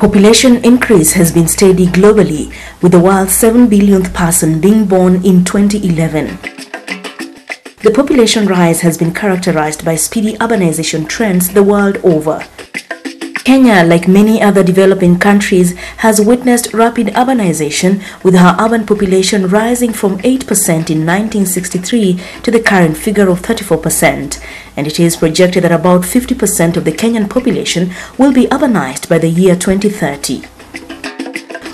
Population increase has been steady globally, with the world's 7 billionth person being born in 2011. The population rise has been characterized by speedy urbanization trends the world over. Kenya, like many other developing countries, has witnessed rapid urbanization, with her urban population rising from 8% in 1963 to the current figure of 34%, and it is projected that about 50% of the Kenyan population will be urbanized by the year 2030.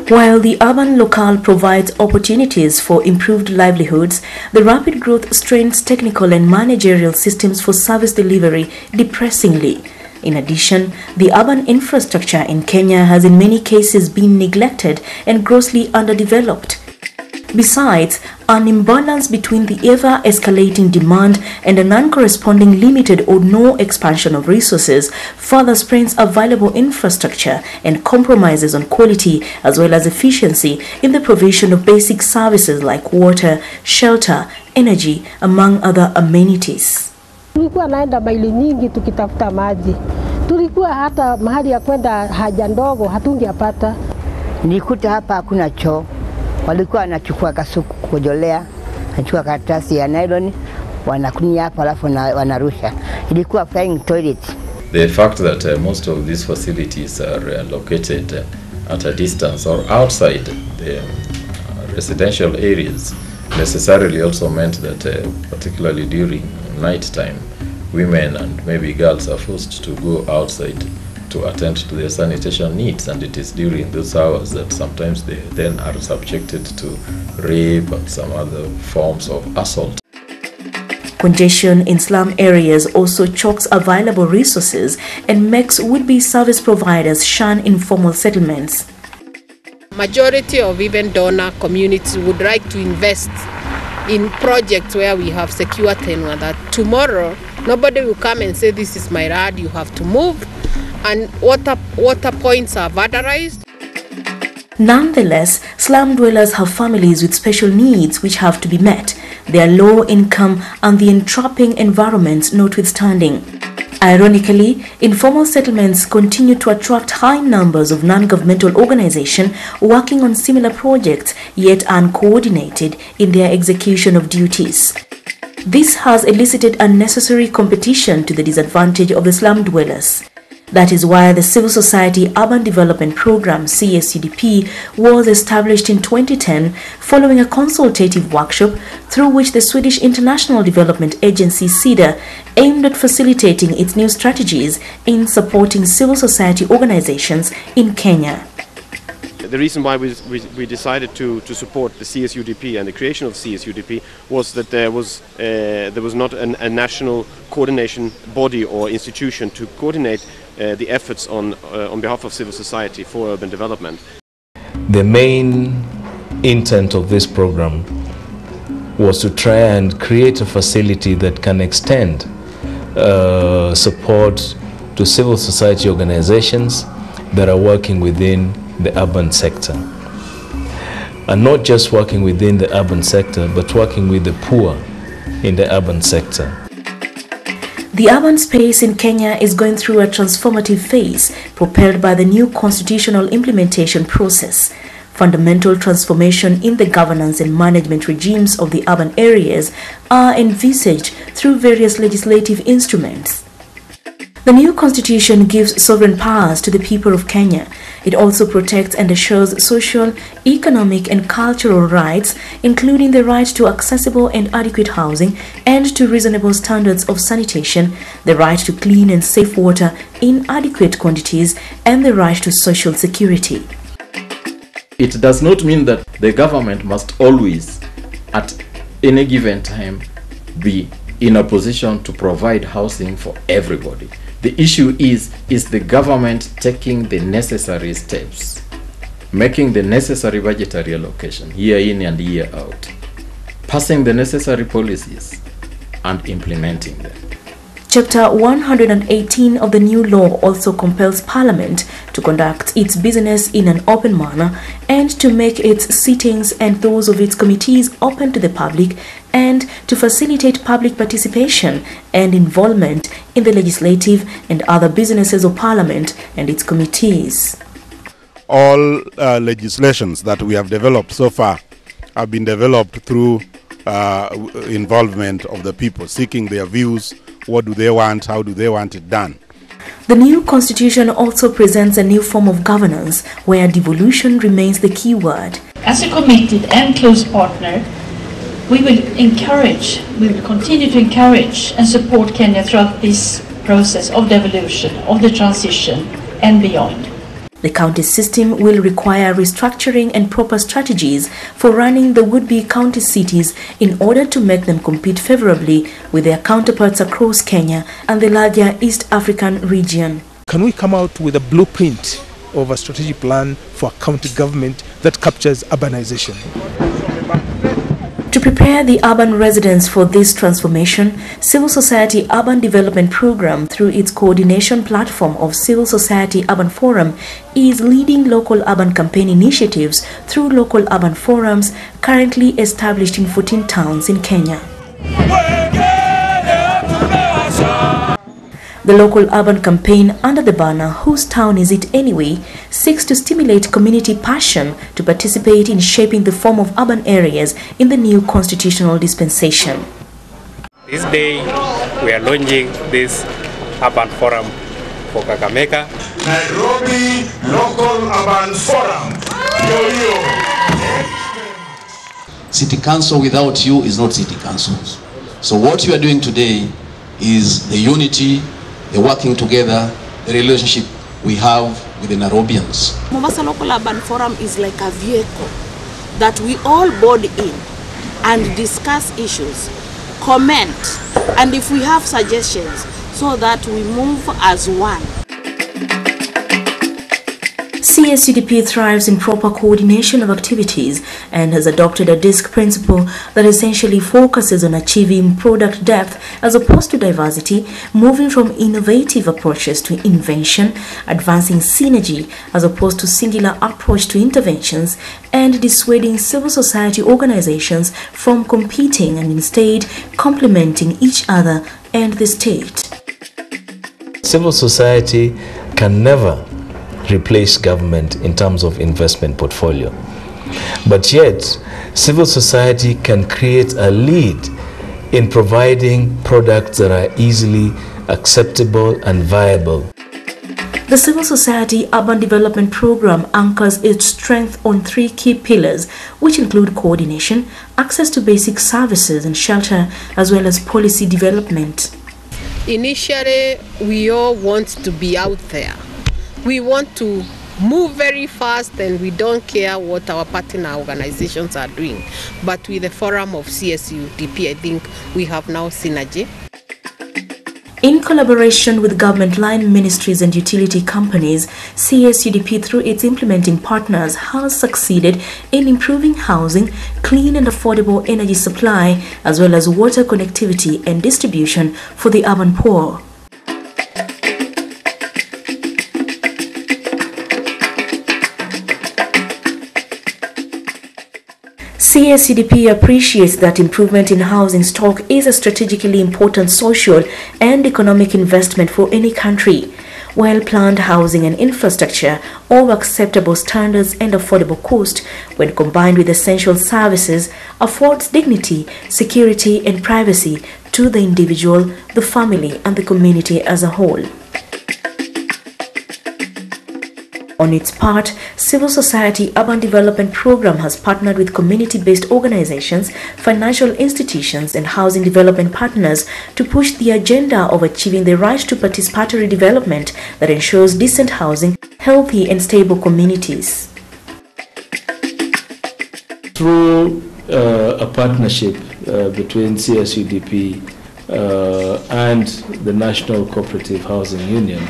While the urban locale provides opportunities for improved livelihoods, the rapid growth strains technical and managerial systems for service delivery depressingly. In addition, the urban infrastructure in Kenya has in many cases been neglected and grossly underdeveloped. Besides, an imbalance between the ever-escalating demand and an uncorresponding limited or no expansion of resources further strains available infrastructure and compromises on quality as well as efficiency in the provision of basic services like water, shelter, energy, among other amenities. Tulikuwa naenda maili nyingi tukitafuta maji. Tulikuwa hata mahali ya kwenda haja ndogo hatungepata. Nilikuta hapa hakuna choo. Walikuwa wanachukua kasuku kujolea, wanachukua karatasi ya nylon, wanakunia hapa alafu wanarusha. Ilikuwa flying toilet. The fact that most of these facilities are located at a distance or outside the residential areas necessarily also meant that particularly during night time, women and maybe girls are forced to go outside to attend to their sanitation needs, and it is during those hours that sometimes they then are subjected to rape and some other forms of assault. Congestion in slum areas also chokes available resources and makes would-be service providers shun informal settlements. Majority of even donor communities would like to invest in projects where we have secure tenure, that tomorrow nobody will come and say this is my yard, you have to move, and water points are vandalized. Nonetheless, slum dwellers have families with special needs which have to be met, their low income and the entrapping environments notwithstanding. Ironically, informal settlements continue to attract high numbers of non-governmental organizations working on similar projects, yet uncoordinated in their execution of duties. This has elicited unnecessary competition to the disadvantage of the slum dwellers. That is why the Civil Society Urban Development Program (CSUDP) was established in 2010 following a consultative workshop through which the Swedish International Development Agency (SIDA) aimed at facilitating its new strategies in supporting civil society organizations in Kenya. The reason why we decided to support the CSUDP and the creation of CSUDP was that there was not a national coordination body or institution to coordinate the efforts on behalf of civil society for urban development. The main intent of this program was to try and create a facility that can extend support to civil society organizations that are working within the urban sector, and not just working within the urban sector, but working with the poor in the urban sector. The urban space in Kenya is going through a transformative phase propelled by the new constitutional implementation process. Fundamental transformation in the governance and management regimes of the urban areas are envisaged through various legislative instruments. The new constitution gives sovereign powers to the people of Kenya. It also protects and assures social, economic and cultural rights, including the right to accessible and adequate housing and to reasonable standards of sanitation, the right to clean and safe water in adequate quantities, and the right to social security. It does not mean that the government must always, at any given time, be in a position to provide housing for everybody. The issue is the government taking the necessary steps, making the necessary budgetary allocation year in and year out, passing the necessary policies and implementing them. Chapter 118 of the new law also compels Parliament to conduct its business in an open manner and to make its sittings and those of its committees open to the public and to facilitate public participation and involvement in the legislative and other businesses of Parliament and its committees. all legislations that we have developed so far have been developed through involvement of the people, seeking their views. What do they want? How do they want it done? The new constitution also presents a new form of governance where devolution remains the key word. As a committed and close partner, we will continue to encourage and support Kenya throughout this process of devolution, of the transition and beyond. The county system will require restructuring and proper strategies for running the would-be county cities in order to make them compete favorably with their counterparts across Kenya and the larger East African region. Can we come out with a blueprint of a strategic plan for a county government that captures urbanization? To prepare the urban residents for this transformation, Civil Society Urban Development Program, through its coordination platform of Civil Society Urban Forum, is leading local urban campaign initiatives through local urban forums currently established in 14 towns in Kenya. The local urban campaign under the banner "Whose Town Is It Anyway?" seeks to stimulate community passion to participate in shaping the form of urban areas in the new constitutional dispensation. This day we are launching this urban forum for Kakamega. Nairobi Local Urban Forum. City Council without you is not City Councils. So what you are doing today is the unity, the working together, the relationship we have with the Nairobians. Mombasa Local Urban Forum is like a vehicle that we all board in and discuss issues, comment, and if we have suggestions, so that we move as one. CSUDP thrives in proper coordination of activities and has adopted a DISC principle that essentially focuses on achieving product depth as opposed to diversity, moving from innovative approaches to invention, advancing synergy as opposed to singular approach to interventions, and dissuading civil society organizations from competing and instead complementing each other and the state. Civil society can never replace government in terms of investment portfolio. But yet, civil society can create a lead in providing products that are easily acceptable and viable. The Civil Society Urban Development Program anchors its strength on 3 key pillars, which include coordination, access to basic services and shelter, as well as policy development. Initially, we all want to be out there. We want to move very fast and we don't care what our partner organizations are doing. But with the forum of CSUDP, I think we have now synergy. In collaboration with government line ministries and utility companies, CSUDP through its implementing partners has succeeded in improving housing, clean and affordable energy supply, as well as water connectivity and distribution for the urban poor. CSUDP appreciates that improvement in housing stock is a strategically important social and economic investment for any country. Well-planned housing and infrastructure of acceptable standards and affordable cost, when combined with essential services, affords dignity, security and privacy to the individual, the family and the community as a whole. On its part, Civil Society Urban Development Program has partnered with community-based organizations, financial institutions and housing development partners to push the agenda of achieving the right to participatory development that ensures decent housing, healthy and stable communities. Through a partnership between CSUDP and the National Cooperative Housing Union,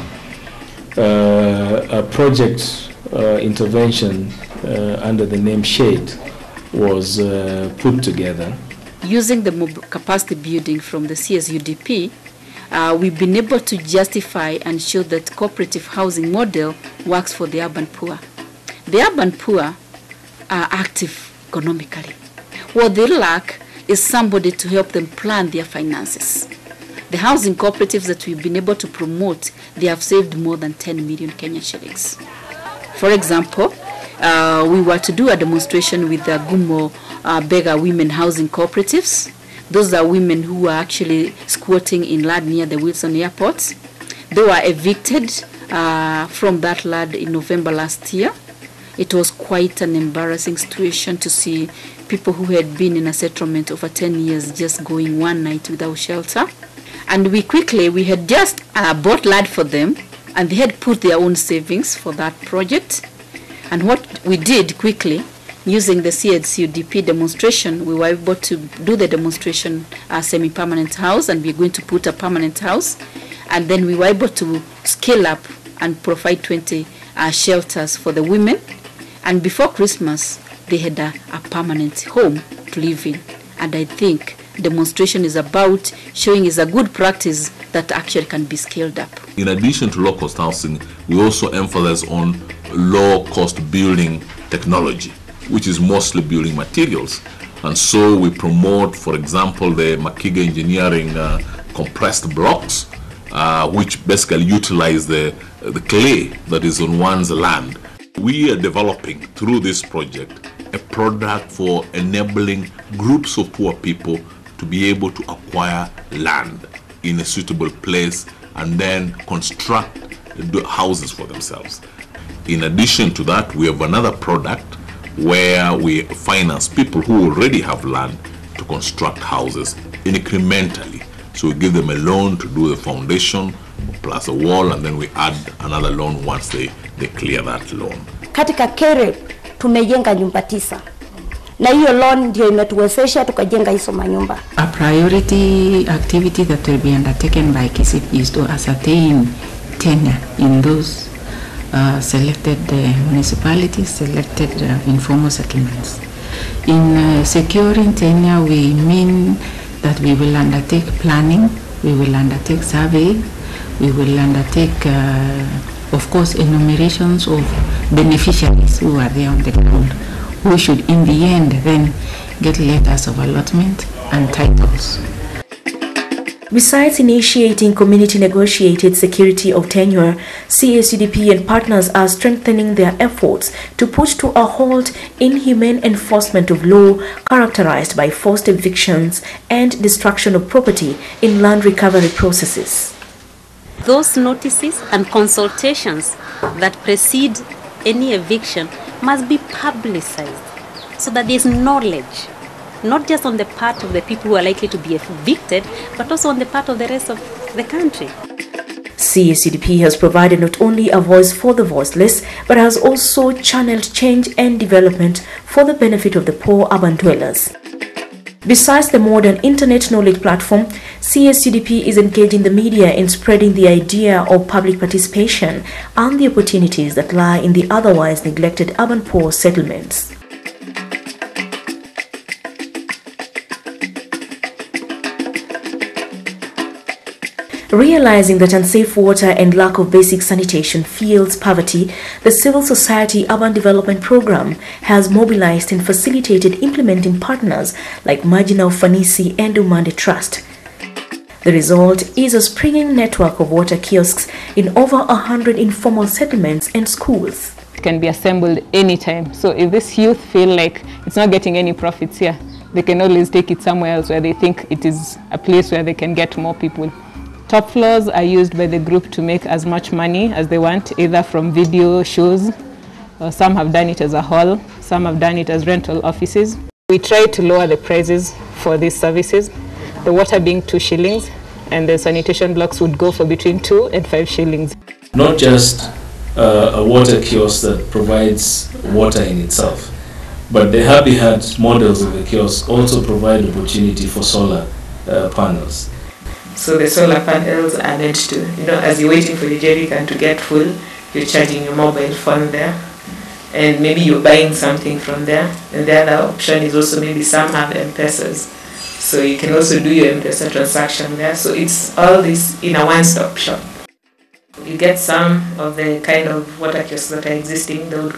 a project intervention under the name SHADE was put together. Using the capacity building from the CSUDP, we've been able to justify and show that cooperative housing model works for the urban poor. The urban poor are active economically. What they lack is somebody to help them plan their finances. The housing cooperatives that we've been able to promote, they have saved more than 10 million Kenyan shillings. For example, we were to do a demonstration with the Gumo beggar women housing cooperatives. Those are women who are actually squatting in land near the Wilson Airport. They were evicted from that land in November last year. It was quite an embarrassing situation to see people who had been in a settlement over 10 years just going one night without shelter. And we had just bought land for them, and they had put their own savings for that project. And what we did quickly, using the CSUDP demonstration, we were able to do the demonstration semi-permanent house, and we're going to put a permanent house. And then we were able to scale up and provide 20 shelters for the women. And before Christmas, they had a permanent home to live in. And I think demonstration is about showing is a good practice that actually can be scaled up. In addition to low-cost housing, we also emphasize on low-cost building technology, which is mostly building materials. And so we promote, for example, the Makiga engineering compressed blocks, which basically utilize the clay that is on one's land. We are developing, through this project, a product for enabling groups of poor people to be able to acquire land in a suitable place and then construct houses for themselves. In addition to that, we have another product where we finance people who already have land to construct houses incrementally. So we give them a loan to do the foundation plus a wall, and then we add another loan once they clear that loan. Katika Kere tumejenga nyumba 9. Na hiyo loan ndio imetuwezesha tukajenga hizo manyumba. A priority activity that will be undertaken by KCP is to ascertain tenure in those selected municipalities, selected informal settlements. In securing tenure, we mean that we will undertake planning, we will undertake survey, we will undertake, of course, enumerations of beneficiaries who are there on the ground, who should in the end then get letters of allotment and titles. Besides initiating community-negotiated security of tenure, CSUDP and partners are strengthening their efforts to put to a halt inhumane enforcement of law characterized by forced evictions and destruction of property in land recovery processes. Those notices and consultations that precede any eviction must be publicized so that there is knowledge, not just on the part of the people who are likely to be evicted, but also on the part of the rest of the country. CSUDP has provided not only a voice for the voiceless, but has also channeled change and development for the benefit of the poor urban dwellers. Besides the modern internet knowledge platform, CSUDP is engaging the media in spreading the idea of public participation and the opportunities that lie in the otherwise neglected urban poor settlements. Realizing that unsafe water and lack of basic sanitation fuels poverty, the Civil Society Urban Development Program has mobilized and facilitated implementing partners like Majina Ufanisi and Umande Trust. The result is a springing network of water kiosks in over 100 informal settlements and schools. It can be assembled anytime. So if this youth feel like it's not getting any profits here, they can always take it somewhere else where they think it is a place where they can get more people. Top floors are used by the group to make as much money as they want, either from video shows, or some have done it as a hall, some have done it as rental offices. We try to lower the prices for these services, the water being 2 shillings, and the sanitation blocks would go for between 2 and 5 shillings. Not just a water kiosk that provides water in itself, but the Habitat models of the kiosk also provide opportunity for solar panels. So the solar panels are meant to, as you're waiting for your jerry can to get full, you're charging your mobile phone there. And maybe you're buying something from there. And the other option is also maybe some have M-Pesas. So you can also do your M-Pesa transaction there. So it's all this in a one-stop shop. You get some of the kind of water kiosks that are existing, they would